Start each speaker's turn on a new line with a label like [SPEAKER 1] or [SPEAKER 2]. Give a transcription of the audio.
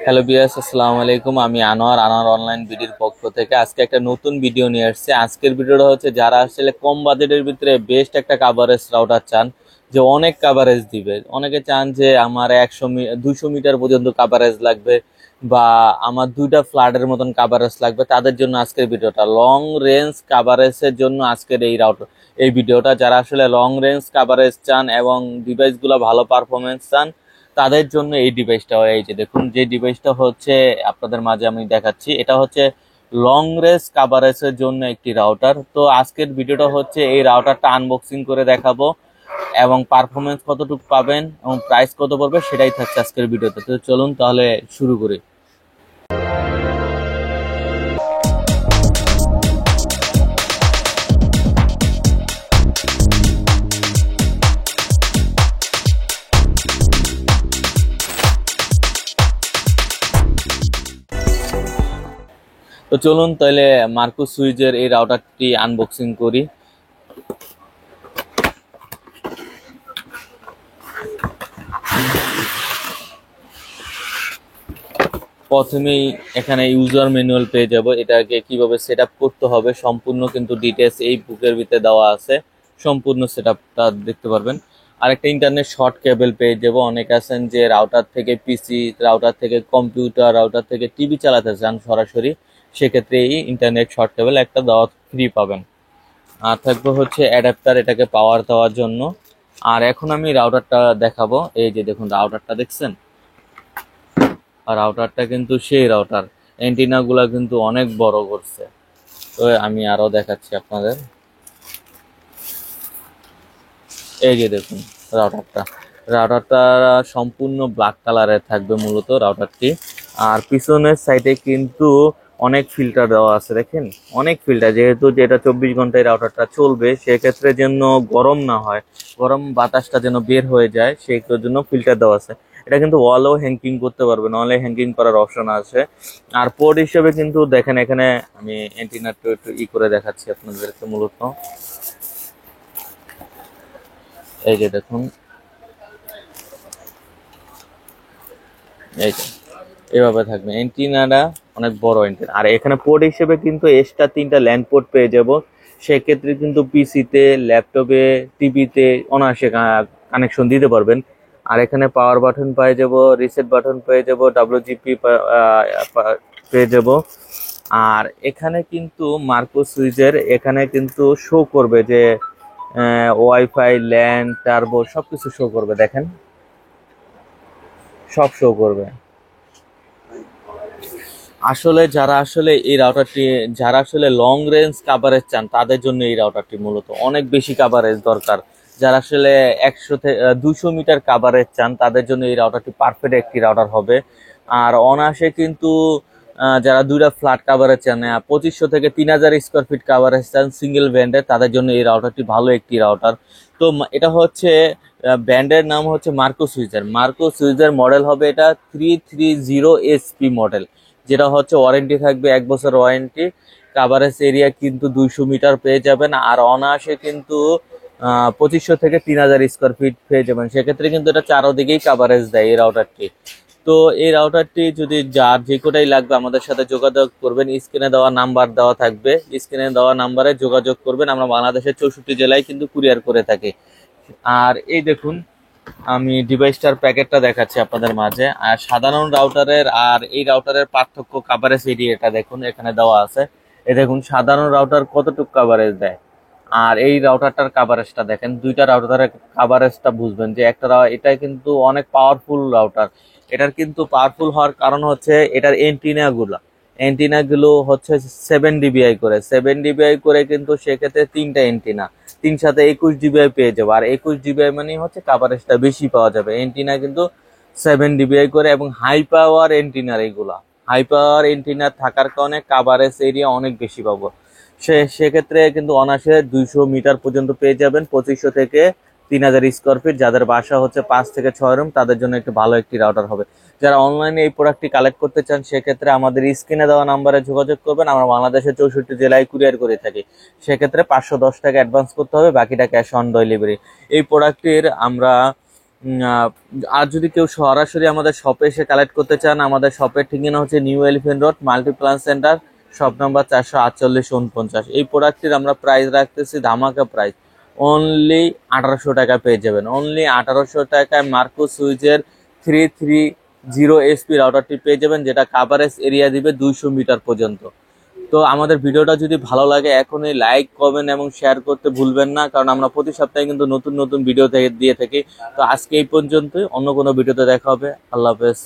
[SPEAKER 1] Hello বিয়াস, আসসালামু আলাইকুম। আমি আনোয়ার অনলাইন বিডির পক্ষ থেকে আজকে একটা নতুন ভিডিও নিয়ে আসছি। আজকের ভিডিওটা হচ্ছে যারা আসলে কম বাজেটের ভিতরে বেস্ট একটা কাভারেজ রাউটার চান, যে অনেক কাভারেজ দিবে। অনেকে চান যে আমার 200 মিটার পর্যন্ত কাভারেজ লাগবে, বা আমার 2টা ফ্ল্যাটের মতন কাভারেজ লাগবে। তাদের জন্য আজকের ভিডিওটা লং রেঞ্জ কাভারেজের জন্য আজকের এই ভিডিওটা। যারা আসলে লং রেঞ্জ কাভারেজ চান এবং ডিভাইসগুলো ভালো পারফরমেন্স চান, তাদের জন্য এই ডিভাইসটা। এই যে দেখুন, যে ডিভাইসটা হচ্ছে আপনাদের মাঝে আমি দেখাচ্ছি, এটা হচ্ছে লং রেঞ্জ কাভারেজের জন্য একটি রাউটার। তো আজকের ভিডিওটা হচ্ছে এই রাউটারটা আনবক্সিং করে দেখাবো, এবং পারফরমেন্স কতটুকু পাবেন এবং প্রাইস কত পড়বে সেটাই থাকছে আজকের ভিডিওতে। তো চলুন তাহলে শুরু করি। তো চলুন তাহলে মার্কো সুইচের এই রাউটারটি আনবক্সিং করি। প্রথমেই এখানে ইউজার ম্যানুয়াল পেয়ে যাব। এটাকে কিভাবে সেট আপ করতে হবে সম্পূর্ণ কিন্তু ডিটেলস এই বুকের ভিতরে দেওয়া আছে। সম্পূর্ণ সেট আপটা দেখতে পারবেন। আর একটা ইন্টারনেট শর্ট কেবল পেয়ে যাব। অনেক আছেন যে রাউটার থেকে পিসি, রাউটার থেকে কম্পিউটার, রাউটার থেকে টিভি চালাতে চান সরাসরি, সেক্ষেত্রে এই ইন্টারনেট শর্ট কেবল একটা দেওয়া ফ্রি পাবেন। আর থাকবে হচ্ছে অ্যাডাপ্টার, এটাকে পাওয়ার দেওয়ার জন্য। আর এখন আমি রাউটারটা দেখাবো। এই যে দেখুন, রাউটারটা দেখছেন? আর রাউটারটা কিন্তু সেই রাউটার, অ্যান্টিনা গুলা কিন্তু অনেক বড় করছে। তো আমি আরো দেখাচ্ছি আপনাদের। এই যে দেখুন রাউটারটা, রাউটারটা সম্পূর্ণ ব্ল্যাক কালারের থাকবে মূলত রাউটারটি। আর পিছনের সাইডে কিন্তু অনেক ফিল্টার দেওয়া আছে, দেখেন অনেক ফিল্টার। যেহেতু যেটা 24 ঘন্টায় রাউটারটা চলবে, সেক্ষেত্রে যেন গরম না হয়, গরম বাতাসটা যেন বের হয়ে যায়, সেই জন্য ফিল্টার দেওয়া আছে। এটা কিন্তু ওয়ালও হ্যাঙ্কিং করতে পারবেন, ওয়ালে হ্যাঙ্কিং করার অপশন আছে। আর পোর্ট হিসেবে কিন্তু দেখেন, এখানে আমি অ্যান্টিনাটা একটু করে দেখাচ্ছি আপনাদেরকে মূলত। এই যে দেখুন, এই যে এভাবে থাকবে অ্যান্টিনাটা, অনেক বড় অ্যান্টিনা। আর এখানে পোর্ট হিসেবে কিন্তু এক্সট্রা 3টা ল্যান্ড পোর্ট পেয়ে যাব। সেক্ষেত্রে কিন্তু পিসিতে, ল্যাপটপে, টিভিতে অনায়াসে কানেকশন দিতে পারবেন। আর এখানে পাওয়ার বাটন পেয়ে যাব, রিসেট বাটন পেয়ে যাব, ডাব্লিউজিপি পেয়ে যাব। আর এখানে কিন্তু মার্কো সুইচের এখানে কিন্তু শো করবে যে ওয়াইফাই, ল্যান, টার্বো সবকিছু শো করবে। দেখেন সব শো করবে। আসলে যারা আসলে এই রাউটারটি, যারা আসলে লং রেঞ্জ কাভারেজ চান, তাদের জন্য এই রাউটারটি মূলত। অনেক বেশি কাভারেজ দরকার। যারা আসলে 200 মিটার কাভারেজ চান, তাদের জন্য এই রাউটারটি পারফেক্ট একটি রাউটার হবে। আর অনায়াসে কিন্তু যারা 2টা ফ্ল্যাট কাভারেজ চান, 2500 থেকে 3000 স্কোয়ার ফিট কাভারেজ চান সিঙ্গেল ব্যান্ডের, তাদের জন্য এই রাউটারটি ভালো একটি রাউটার। তো এটা হচ্ছে ব্যান্ডের নাম হচ্ছে Marco switcher. Marco switcher model হবে এটা 330SP মডেল, যেটা হচ্ছে ওয়ারেন্টি থাকবে 1 বছর ওয়ারেন্টি। কাভারেজ এরিয়া কিন্তু 200 মিটার পেয়ে যাবেন। আর অনায়াসে কিন্তু 2500 থেকে 3000 স্কোয়ার ফিট পেয়ে যাবেন। সেক্ষেত্রে কিন্তু এটা চারোদিকেই কাভারেজ দেয় এই রাউটারটি। তো এই রাউটারটি যদি যার যে কোটাই লাগবে, আমাদের সাথে যোগাযোগ করবেন। স্ক্রিনে দেওয়া নাম্বার দেওয়া থাকবে, স্ক্রিনে দেওয়া নাম্বারে যোগাযোগ করবেন। আমরা বাংলাদেশের 64 জেলায় কিন্তু কুরিয়ার করে থাকি। আর এই দেখুন, আমি ডিভাইসটার প্যাকেটটা দেখাচ্ছি আপনাদের মাঝে। আর সাধারণ রাউটারের আর এই রাউটারের পার্থক্য, কাভারেজ এরিয়াটা দেখুন এখানে দেওয়া আছে। এই দেখুন সাধারণ রাউটার কতটুকু কাভারেজ দেয়, আর এই রাউটারটার কাভারেজটা দেখেন। 2টা রাউটারের কাভারেজটা বুঝবেন যে এটা কিন্তু অনেক পাওয়ারফুল রাউটার। এটার কিন্তু পাওয়ারফুল হওয়ার কারণ হচ্ছে এটার এন্টিনা গুলো হচ্ছে 7 dBi করে, 7 dBi করে কিন্তু সেক্ষেত্রে 3টা এন্টিনা, 3 সাথে 21 dBi পেয়ে যাবো। আর 21 dBi মানে হচ্ছে কাভারেজটা বেশি পাওয়া যাবে। এন্টিনা কিন্তু 7 dBi করে, এবং হাই পাওয়ার এন্টিনার এইগুলা, হাই পাওয়ার এন্টিনা থাকার কারণে কাভারেজ এরিয়া অনেক বেশি পাবো। সেক্ষেত্রে কিন্তু অনায়াসে 200 মিটার পর্যন্ত পেয়ে যাবেন, 2500 থেকে 3000 স্কোয়ার ফিট। যাদের বাসা হচ্ছে 5 থেকে 6 রুম, তাদের জন্য একটু ভালো একটি রাউটার হবে। যারা অনলাইনে এই প্রোডাক্টটি কালেক্ট করতে চান, সেক্ষেত্রে আমাদের স্ক্রিনে দেওয়া নাম্বারে যোগাযোগ করবেন। আমরা বাংলাদেশের 64 জেলায় কুরিয়ার করে থাকি। সেক্ষেত্রে 510 টাকা অ্যাডভান্স করতে হবে, বাকিটা ক্যাশ অন ডেলিভারি। এই প্রোডাক্টটির আমরা আর যদি কেউ সরাসরি আমাদের শপে এসে কালেক্ট করতে চান, আমাদের শপের ঠিকানা হচ্ছে new elephant road, Multiplan centre, shop number 448-49। এই প্রোডাক্টটির আমরা প্রাইস রাখতেছি ধামাকা প্রাইস, অনলি 1800 টাকা পেয়ে যাবেন। অনলি 1800 টাকায় মার্কো সুইচের 330 SP রাউটারটি পেয়ে যাবেন, যেটা কাভারেজ এরিয়া দিবে 200 মিটার পর্যন্ত। তো আমাদের ভিডিওটা যদি ভালো লাগে এখনই লাইক, কমেন্ট এবং শেয়ার করতে ভুলবেন না, কারণ আমরা প্রতি সপ্তাহে কিন্তু নতুন নতুন ভিডিও দিয়ে থাকি। তো আজকে এই পর্যন্তই, অন্য কোনো ভিডিওতে দেখা হবে। আল্লাহ হাফেজ।